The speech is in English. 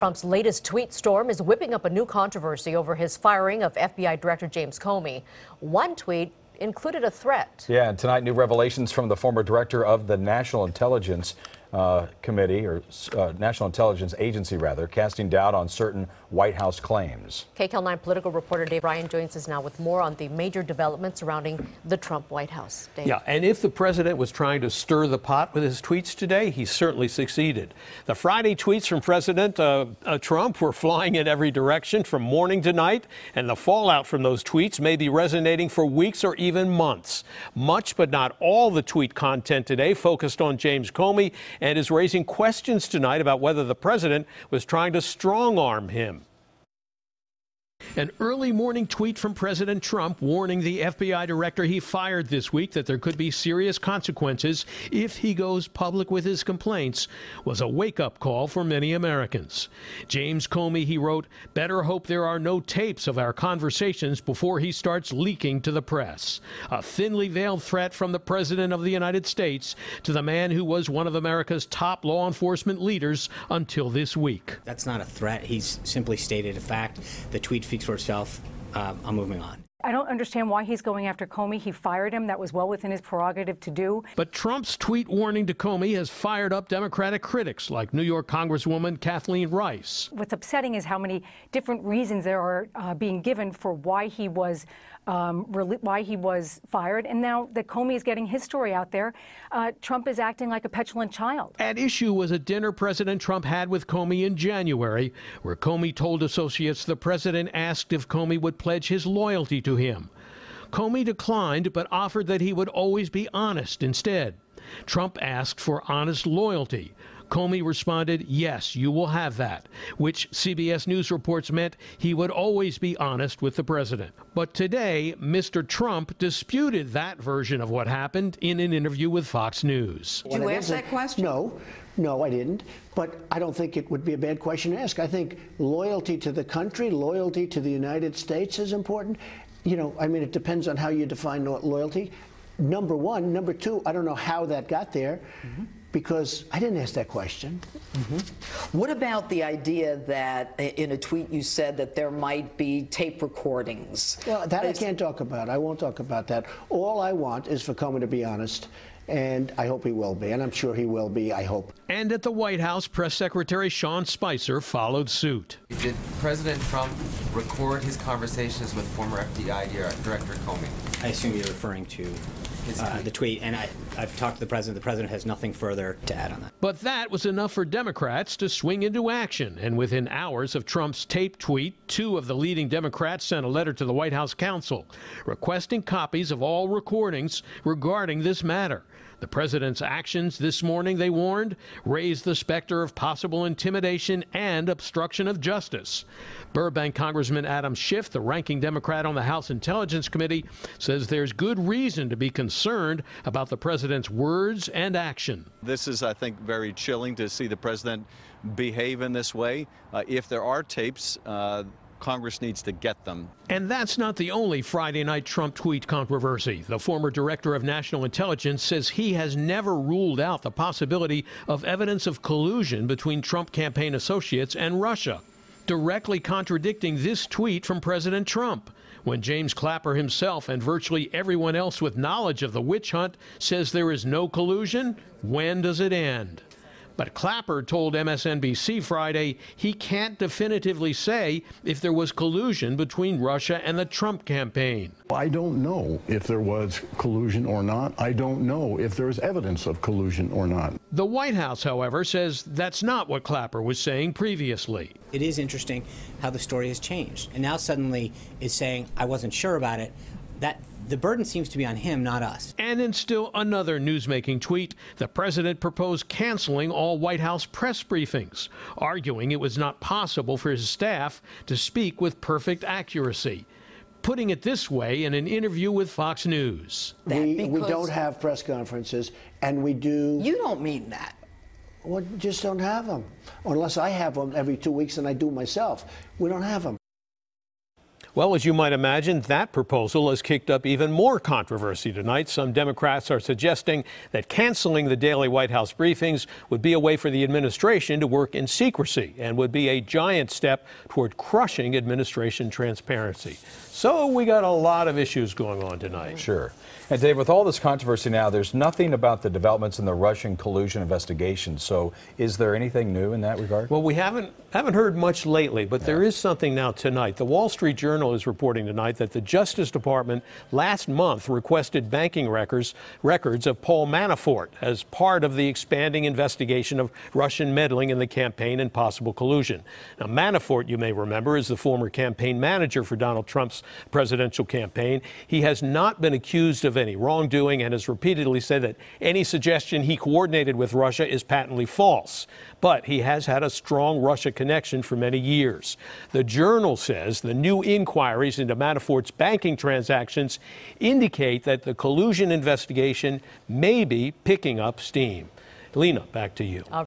Trump's latest tweet storm is whipping up a new controversy over his firing of FBI Director James Comey. One tweet included a threat. Yeah, and tonight, new revelations from the former director of the National Intelligence Committee, or National Intelligence Agency, rather, casting doubt on certain White House claims. KCAL 9 political reporter Dave Ryan joins us now with more on the major developments surrounding the Trump White House. Dave. Yeah, and if the president was trying to stir the pot with his tweets today, he certainly succeeded. The Friday tweets from President Trump were flying in every direction from morning to night, and the fallout from those tweets may be resonating for weeks or even months. Much, but not all, the tweet content today focused on James Comey and is raising questions tonight about whether the president was trying to strong-arm him. An early morning tweet from President Trump warning the FBI director he fired this week that there could be serious consequences if he goes public with his complaints was a wake-up call for many Americans. James Comey, he wrote, better hope there are no tapes of our conversations before he starts leaking to the press. A thinly veiled threat from the President of the United States to the man who was one of America's top law enforcement leaders until this week. That's not a threat. He's simply stated a fact. The tweet speaks for itself. I'm moving on. I don't understand why he's going after Comey. He fired him. That was well within his prerogative to do. But Trump's tweet warning to Comey has fired up Democratic critics like New York Congresswoman Kathleen Rice. What's upsetting is how many different reasons there are being given for why he was fired. And now that Comey is getting his story out there, Trump is acting like a petulant child. At issue was a dinner President Trump had with Comey in January, where Comey told associates the president asked if Comey would pledge his loyalty to him. Comey declined, but offered that he would always be honest instead. Trump asked for honest loyalty. Comey responded, yes, you will have that, which CBS News reports meant he would always be honest with the president. But today, Mr. Trump disputed that version of what happened in an interview with Fox News. Did you ask that question? No, I didn't. But I don't think it would be a bad question to ask. I think loyalty to the country, loyalty to the United States is important. You know, I mean, it depends on how you define loyalty. Number one. Number two, I don't know how that got there. Because I didn't ask that question. What about the idea that in a tweet you said that there might be tape recordings? Well, that I can't talk about. I won't talk about that. All I want is for Comey to be honest, and I hope he will be, and I'm sure he will be, I hope. And at the White House, Press Secretary Sean Spicer followed suit. Did President Trump record his conversations with former FBI Director Comey? I assume you're referring to the tweet, and I've talked to the president. The president has nothing further to add on that. But that was enough for Democrats to swing into action, and within hours of Trump's taped tweet, two of the leading Democrats sent a letter to the White House counsel requesting copies of all recordings regarding this matter. The president's actions this morning, they warned, raised the specter of possible intimidation and obstruction of justice. Burbank Congressman Adam Schiff, the ranking Democrat on the House Intelligence Committee, says there's good reason to be concerned about the president's words and action. This is, I think, very chilling to see the president behave in this way. If there are tapes, Congress needs to get them. And that's not the only Friday night Trump tweet controversy. The former director of national intelligence says he has never ruled out the possibility of evidence of collusion between Trump campaign associates and Russia, directly contradicting this tweet from President Trump, when James Clapper himself and virtually everyone else with knowledge of the witch hunt says there is no collusion. When does it end? But Clapper told MSNBC Friday he can't definitively say if there was collusion between Russia and the Trump campaign. I don't know if there was collusion or not. I don't know if there's evidence of collusion or not. The White House, however, says that's not what Clapper was saying previously. It is interesting how the story has changed, and now suddenly is saying, I wasn't sure about it. That the burden seems to be on him, not us. And in still another newsmaking tweet, the president proposed canceling all White House press briefings, arguing it was not possible for his staff to speak with perfect accuracy. Putting it this way in an interview with Fox News. We don't have press conferences, and we do... You don't mean that. Well, just don't have them. Unless I have them every 2 weeks and I do myself. We don't have them. Well, as you might imagine, that proposal has kicked up even more controversy tonight. Some Democrats are suggesting that canceling the daily White House briefings would be a way for the administration to work in secrecy and would be a giant step toward crushing administration transparency. So we got a lot of issues going on tonight. Sure. And Dave, with all this controversy now, there's nothing about the developments in the Russian collusion investigation. So is there anything new in that regard? Well, we haven't heard much lately, but there is something now tonight. The Wall Street Journal is reporting tonight that the Justice Department last month requested banking records of Paul Manafort as part of the expanding investigation of Russian meddling in the campaign and possible collusion. Now, Manafort, you may remember, is the former campaign manager for Donald Trump's presidential campaign. He has not been accused of any wrongdoing and has repeatedly said that any suggestion he coordinated with Russia is patently false. But he has had a strong Russia connection for many years. The Journal says the new inquiries into Manafort's banking transactions indicate that the collusion investigation may be picking up steam. Lena, back to you.